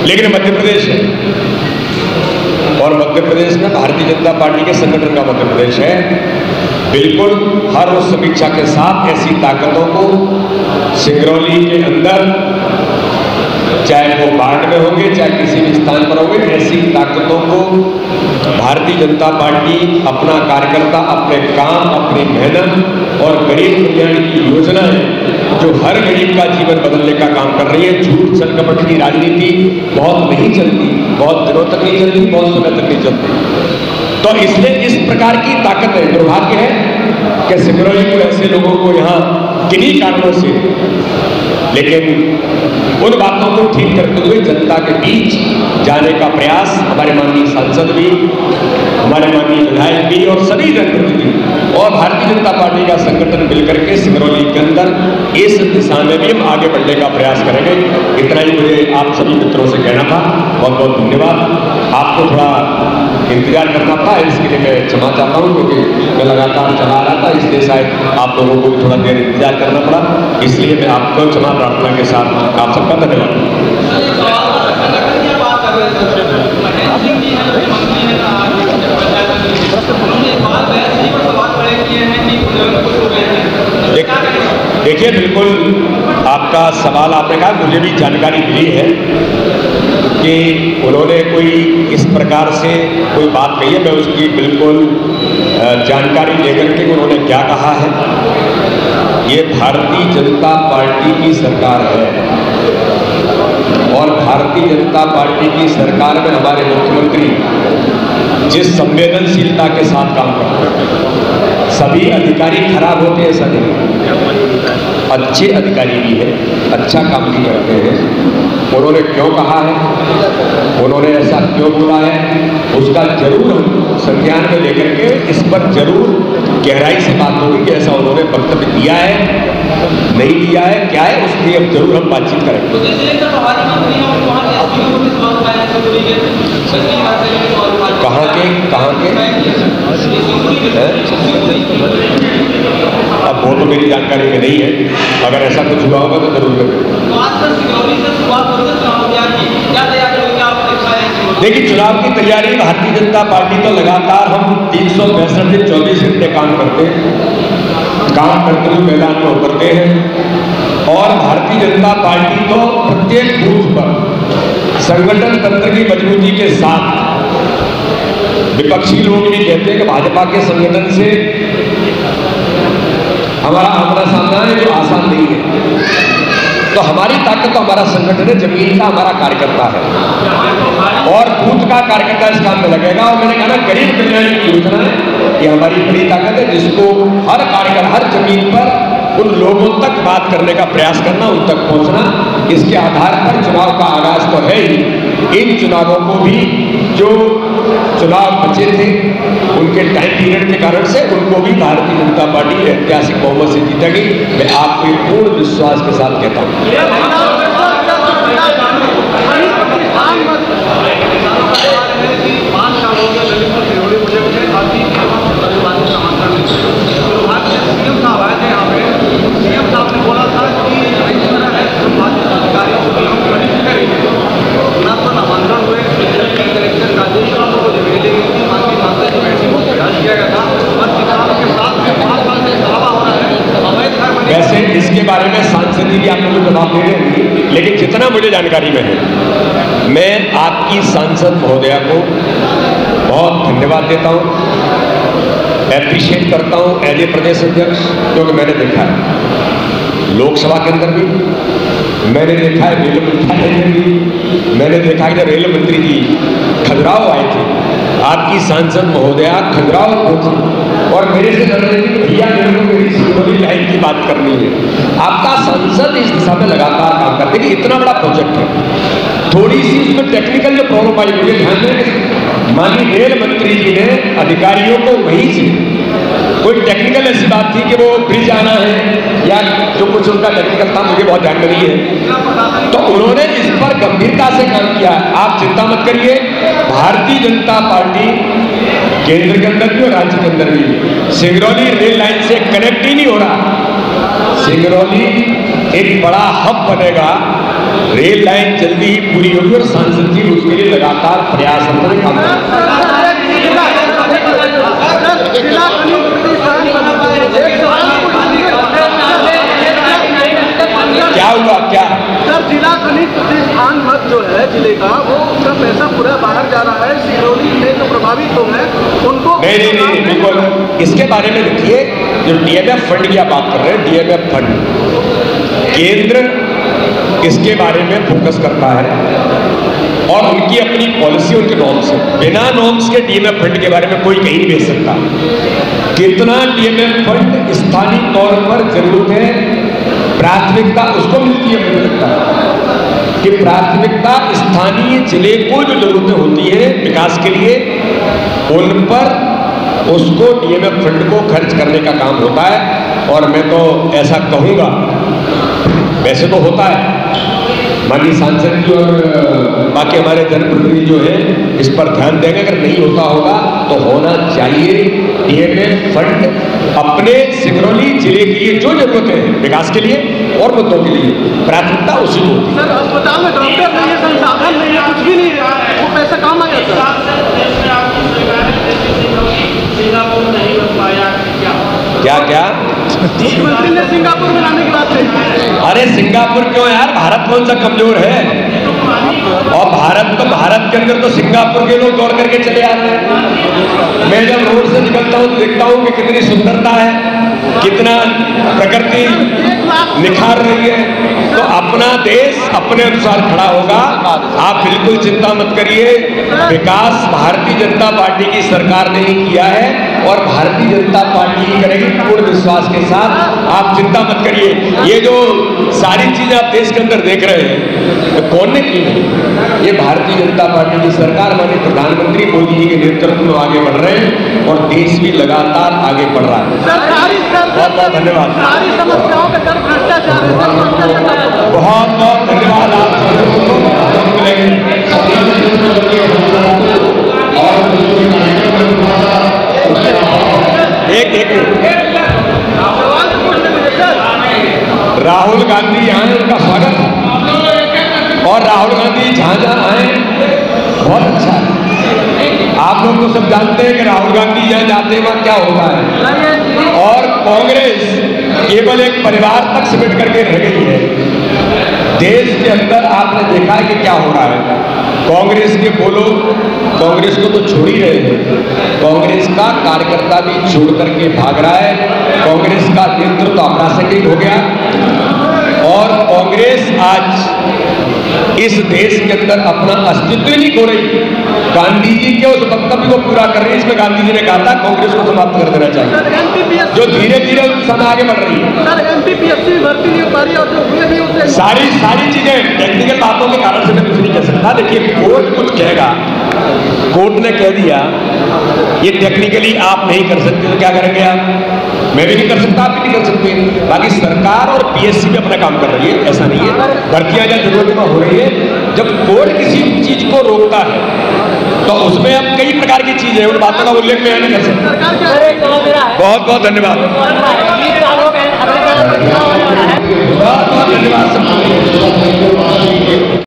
लेकिन मध्य प्रदेश है और मध्य प्रदेश में भारतीय जनता पार्टी के संगठन का मध्य प्रदेश है। बिल्कुल हर उस समीक्षा के साथ ऐसी ताकतों को सिंगरौली के अंदर, चाहे वो वार्ड में होंगे चाहे किसी भी स्थान पर होंगे, ऐसी ताकतों को भारतीय जनता पार्टी अपना कार्यकर्ता, अपने काम, अपनी मेहनत और गरीब कल्याण की योजनाएं जो हर गरीब का जीवन बदलने का काम कर रही है। झूठ छल कपट की राजनीति बहुत नहीं चलती, बहुत दिनों तक नहीं चलती, बहुत समय तक नहीं चलती। तो इसलिए इस प्रकार की ताकत है। दुर्भाग्य है कि सिंगरौली को ऐसे लोगों को यहाँ किन्हीं कारणों से, लेकिन उन बातों को ठीक करते हुए जनता के बीच जाने का प्रयास हमारे माननीय सांसद भी, हमारे माननीय विधायक भी और सभी जनप्रतिनिधि और भारतीय जनता पार्टी का संगठन मिलकर के सिंगरौली के अंदर इस दिशा में भी हम आगे बढ़ने का प्रयास करेंगे। इतना ही मुझे आप सभी मित्रों से कहना था। बहुत बहुत धन्यवाद। आपको थोड़ा इंतजार करना था, इसके लिए मैं क्षमा चाहता हूँ, क्योंकि मैं लगातार चला रहा था, इसलिए शायद आप लोगों को भी थोड़ा देर इंतजार करना पड़ा। इसलिए मैं आपको क्षमा प्रार्थना के साथ आप सबका धन्यवाद। देखिए, बिल्कुल आपका सवाल आपने कहा, मुझे भी जानकारी मिली है कि उन्होंने कोई इस प्रकार से कोई बात कही है। मैं उसकी बिल्कुल जानकारी लेकर के उन्होंने क्या कहा है। ये भारतीय जनता पार्टी की सरकार है और भारतीय जनता पार्टी की सरकार में हमारे मुख्यमंत्री जिस संवेदनशीलता के साथ काम करते हैं, सभी अधिकारी खराब होते हैं, ऐसा नहीं, अच्छे अधिकारी भी है, अच्छा काम भी करते हैं। उन्होंने क्यों कहा है, उन्होंने ऐसा क्यों बोला है, उसका जरूर हम संज्ञान में लेकर के इस पर जरूर गहराई से बात होगी कि ऐसा उन्होंने वक्तव्य दिया है, नहीं दिया है, क्या है, उसकी अब जरूर हम बातचीत करेंगे। कहाँ के अब वो तो मेरी जानकारी में नहीं है। अगर ऐसा कुछ हुआ होगा तो जरूर देखिए, चुनाव की तैयारी भारतीय जनता पार्टी तो लगातार हम 365 दिन 24 घंटे काम करते हुए मैदान में उतरते हैं और भारतीय जनता पार्टी तो प्रत्येक बूथ पर संगठन तंत्र की मजबूती के साथ, विपक्षी लोग भी कहते हैं कि भाजपा के संगठन से हमारा आमना सामना है जो आसान नहीं है, तो हमारी ताकत तो हमारा संगठन है, जमीन का हमारा कार्यकर्ता है और बूथ का कार्यकर्ता इस काम में लगेगा। और मैंने कहा ना, गरीब कल्याण की योजना है, ये हमारी बड़ी ताकत है, जिसको हर कार्यकर्ता हर जमीन पर उन लोगों तक बात करने का प्रयास करना, उन तक पहुंचना। इसके आधार पर चुनाव का आगाज तो है ही। इन चुनावों को भी जो चुनाव बचे थे उनके टाइम पीरियड के कारण से उनको भी भारतीय जनता पार्टी ऐतिहासिक बहुमत से जीतेगी। मैं आपको पूर्ण विश्वास के साथ कहता हूँ। वैसे इसके बारे में सांसद जी भी आपको जवाब दे देंगे, लेकिन जितना मुझे जानकारी में है, मैं आपकी सांसद महोदया को बहुत धन्यवाद देता हूँ, एप्रिशिएट करता हूँ एज ए प्रदेश अध्यक्ष, क्योंकि मैंने देखा है लोकसभा के अंदर भी, मैंने देखा है रेल मंत्रालय में भी, मैंने देखा है जब रेल मंत्री जी खजुराहो आए थे, आपकी सांसद महोदया खजुराहो पहुंची और मेरे से लड़ रही थी, भैया मेरे को मेरी सिंगरौली लाइन की बात करनी है। आपका सांसद इस दिशा में लगातार काम करते हैं कि इतना बड़ा प्रोजेक्ट है, थोड़ी सी उसमें टेक्निकल जो प्रॉब्लम आई, मुझे ध्यान दें, माननीय रेल मंत्री जी ने अधिकारियों को वहीं से कोई टेक्निकल ऐसी बात थी कि वो ब्रिज आना है या जो कुछ उनका टेक्निकल था, मुझे बहुत ध्यान में नहीं है, तो उन्होंने इस पर गंभीरता से काम किया। आप चिंता मत करिए, भारतीय जनता पार्टी केंद्र के अंदर भी और राज्य के अंदर भी सिंगरौली रेल लाइन से कनेक्ट ही नहीं हो रहा। सिंगरौली एक बड़ा हब बनेगा रेल लाइन जल्दी ही पूरी होगी और सांसद जी उसके लिए लगातार प्रयासरत हैं, काम कर क्या हुआ क्या सर? जिला खनिज प्रतिष्ठान मत जो है जिले का, वो उसका पैसा पूरा बाहर जा रहा है। सिरोही में जो प्रभावित लोग हैं उनको नहीं बिल्कुल इसके बारे में देखिए, जो डीएमएफ फंड की आप बात कर रहे हैं, डीएमएफ फंड केंद्र इसके बारे में फोकस करता है और उनकी अपनी पॉलिसी, उनके नॉर्म्स है। बिना नॉर्म्स के डीएमएफ फंड के बारे में कोई कहीं नहीं भेज सकता। कितना डीएमएफ फंड स्थानीय तौर पर जरूरत है, प्राथमिकता उसको मिलती है। मुझे लगता है कि प्राथमिकता स्थानीय जिले को जो जरूरतें होती है विकास के लिए, उन पर उसको डीएमएफ फंड को खर्च करने का काम होता है। और मैं तो ऐसा कहूँगा, वैसे तो होता है, माननीय सांसद जी और बाकी हमारे जनप्रतिनिधि जो है इस पर ध्यान देंगे। अगर नहीं होता होगा तो होना चाहिए। डीएमएफ फंड अपने सिंगरौली जिले के लिए जो जरूरत है विकास के लिए और मुद्दों के लिए प्राथमिकता उसी को होती है। सर, अस्पताल में डॉक्टर नहीं है, संसाधन नहीं है, कुछ भी नहीं है, वो पैसा काम आ जाता है। क्या मुख्यमंत्री ने सिंगापुर में लाने की बात कही। अरे सिंगापुर क्यों यार, भारत कौन सा कमजोर है? और भारत के अंदर तो सिंगापुर के लोग दौड़ करके चले आते हैं। मैं जब रोड से निकलता हूँ तो देखता हूँ कि कितनी सुंदरता है, कितना प्रकृति निखार रही है। तो अपना देश अपने अनुसार खड़ा होगा, आप बिल्कुल चिंता मत करिए। विकास भारतीय जनता पार्टी की सरकार ने ही किया है और भारतीय जनता पार्टी ही करेगी पूर्ण विश्वास के साथ, आप चिंता मत करिए। ये जो सारी चीजें आप देश के अंदर देख रहे हैं तो कौन ने की है? ये भारतीय जनता पार्टी की सरकार, माननीय प्रधानमंत्री मोदी जी के नेतृत्व में आगे बढ़ रहे हैं और देश भी लगातार आगे बढ़ रहा है। बहुत बहुत धन्यवाद। सारी समस्याओं का सर भ्रष्टाचार है, बहुत बहुत धन्यवाद। आप एक राहुल गांधी यहाँ उनका स्वागत है और राहुल गांधी जहाँ जहाँ आए बहुत अच्छा है। आप लोग तो सब जानते हैं कि राहुल गांधी जहाँ जाते हैं वहाँ क्या होता है। और कांग्रेस केवल एक परिवार तक सिमट करके रह गई है। देश के अंदर आपने देखा है कि क्या हो रहा है। कांग्रेस के बोलो, कांग्रेस को तो छोड़ ही रहे हैं, कांग्रेस का कार्यकर्ता भी छोड़ करके भाग रहा है। कांग्रेस का नेतृत्व अप्रासंगिक हो गया और कांग्रेस आज इस देश के अंदर अपना अस्तित्व नहीं खो रही। गांधी जी के उस वक्तव्य को पूरा कर रही है। इसमें गांधी जी ने कहा था कांग्रेस को समाप्त कर देना चाहिए, जो धीरे धीरे उस समय आगे बढ़ रही है। सारी चीजें टेक्निकल बातों के कारण से मैं कुछ नहीं कह सकता। देखिए, कोर्ट कुछ कहेगा, कोर्ट ने कह दिया ये टेक्निकली आप नहीं कर सकते तो क्या करेंगे आप? मैं भी नहीं कर सकता, आप भी नहीं कर सकते। बाकी सरकार और पीएससी भी अपना काम कर रही है, ऐसा नहीं है। भर्तियां जब जरूरत में हो रही है, जब कोर्ट किसी चीज को रोकता है तो उसमें अब कई प्रकार की चीजें, उन बातों का उल्लेख मैं नहीं कर सकता। बहुत बहुत धन्यवाद। बहुत बहुत धन्यवाद।